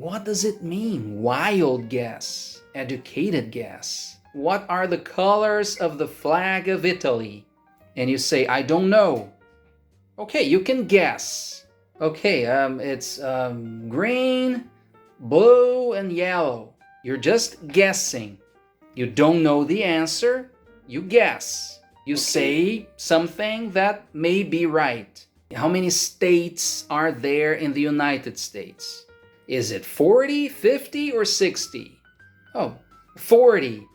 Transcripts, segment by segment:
What does it mean? Wild guess, educated guess. What are the colors of the flag of Italy? And you say, I don't know. Okay, you can guess. Okay, it's green, blue, and yellow. You're just guessing. You don't know the answer, you guess. You say something that may be right. How many states are there in the United States? Is it 40, 50, or 60? Oh, 40.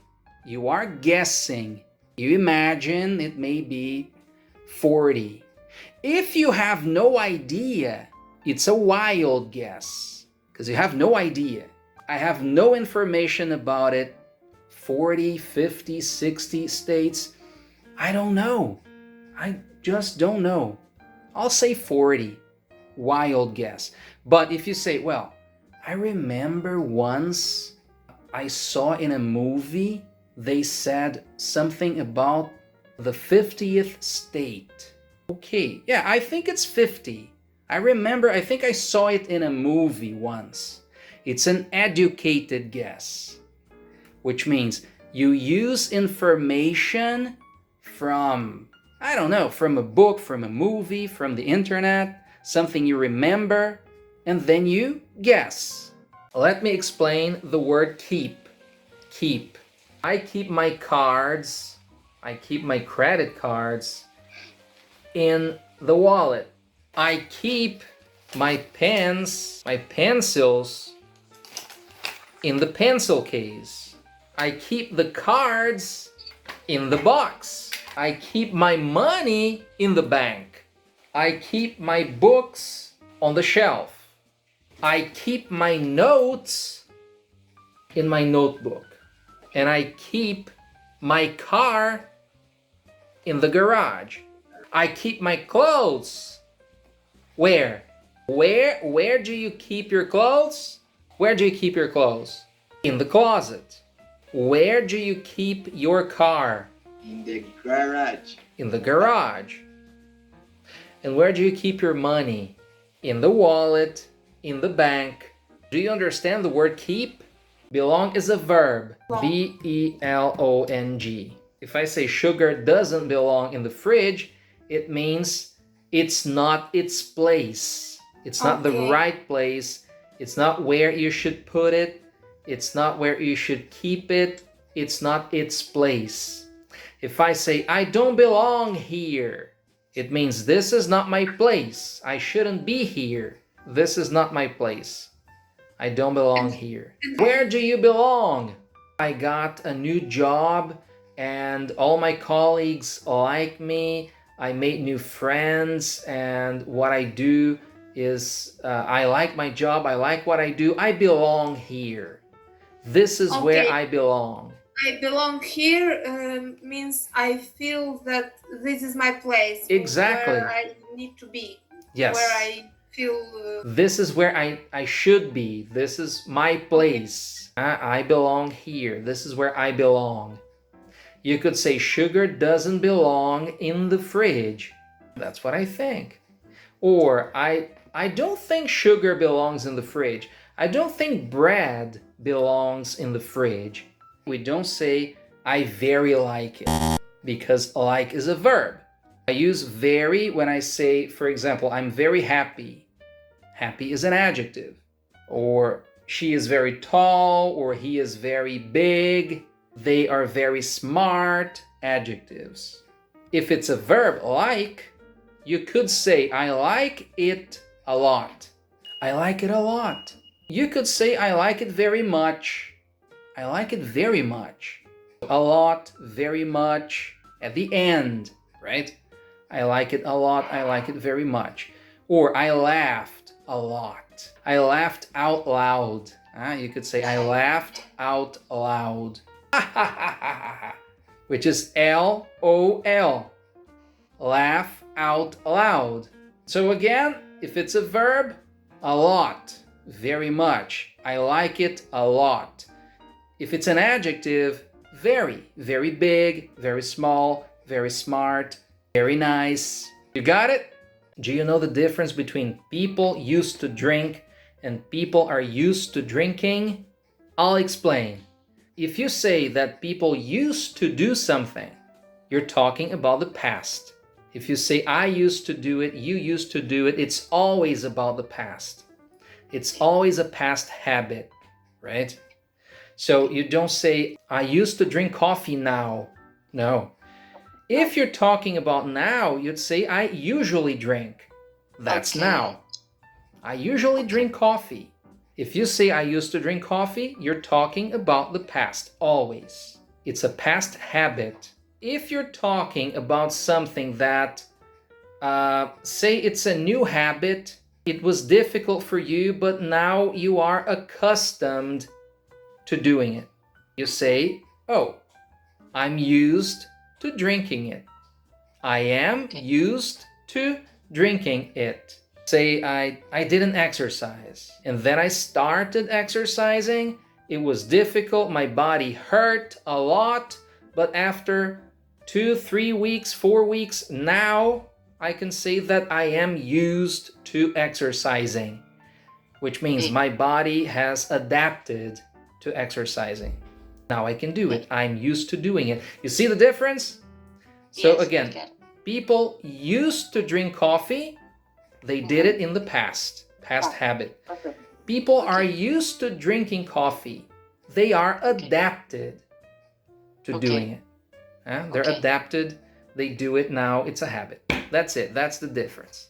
You are guessing. You imagine it may be 40. If you have no idea, it's a wild guess because you have no idea. I have no information about it. 40, 50, 60 states. I don't know. I just don't know. I'll say 40. Wild guess. But if you say, well, I remember once I saw in a movie, they said something about the 50th state. Okay, yeah, I think it's 50. I think I saw it in a movie once. It's an educated guess, which means you use information from, I don't know, from a book, from a movie, from the internet, something you remember, and then you guess. Let me explain the word keep. Keep. I keep my cards, I keep my credit cards in the wallet. I keep my pens, my pencils in the pencil case. I keep the cards in the box. I keep my money in the bank. I keep my books on the shelf. I keep my notes in my notebook. And I keep my car in the garage. I keep my clothes. Where? Where do you keep your clothes? Where do you keep your clothes? In the closet. Where do you keep your car? In the garage. In the garage. And where do you keep your money? In the wallet, in the bank. Do you understand the word keep? Belong is a verb. B-E-L-O-N-G. If I say sugar doesn't belong in the fridge, it means it's not its place. It's not the right place. It's not where you should put it. It's not where you should keep it. It's not its place. If I say, I don't belong here, it means this is not my place. I shouldn't be here. This is not my place. I don't belong here. Where do you belong? I got a new job and all my colleagues like me. I made new friends and what I do is I like my job. I like what I do. I belong here. This is where I belong. I belong here means I feel that this is my place. Exactly. Where I need to be. Yes. Where I feel... This is where I should be. This is my place. I belong here. This is where I belong. You could say sugar doesn't belong in the fridge. That's what I think. Or I don't think sugar belongs in the fridge. I don't think bread belongs in the fridge. We don't say I very like it because like is a verb. I use very when I say, for example, I'm very happy. Happy is an adjective. Or she is very tall, or he is very big. They are very smart, adjectives. If it's a verb like, you could say I like it a lot. I like it a lot. You could say I like it very much. I like it very much. A lot, very much, at the end, right? I like it a lot, I like it very much. Or I laughed a lot. I laughed out loud. You could say I laughed out loud. Which is L-O-L. Laugh out loud. So again, if it's a verb, a lot, very much. I like it a lot. If it's an adjective, very, very big, very small, very smart, very nice. You got it? Do you know the difference between people used to drink and people are used to drinking, I'll explain. If you say that people used to do something, you're talking about the past. If you say I used to do it, you used to do it, it's always about the past. It's always a past habit, right? So you don't say I used to drink coffee now. No. If you're talking about now, you'd say I usually drink. That's Okay. now. I usually drink coffee. If you say I used to drink coffee, you're talking about the past, always. It's a past habit. If you're talking about something that, say it's a new habit, it was difficult for you, but now you are accustomed to doing it. You say, oh, I'm used to drinking it. I am used to drinking it. Say I didn't exercise and then I started exercising. It was difficult, my body hurt a lot, but after 2, 3 weeks, 4 weeks, now I can say that I am used to exercising, which means my body has adapted to exercising. Now I can do it. I'm used to doing it. You see the difference? So Yes, again, I get it. people used to drink coffee. They did it in the past habit. Okay. People are used to drinking coffee. They are adapted to Okay. doing it. They're Okay. adapted. They do it now. It's a habit. That's it. That's the difference.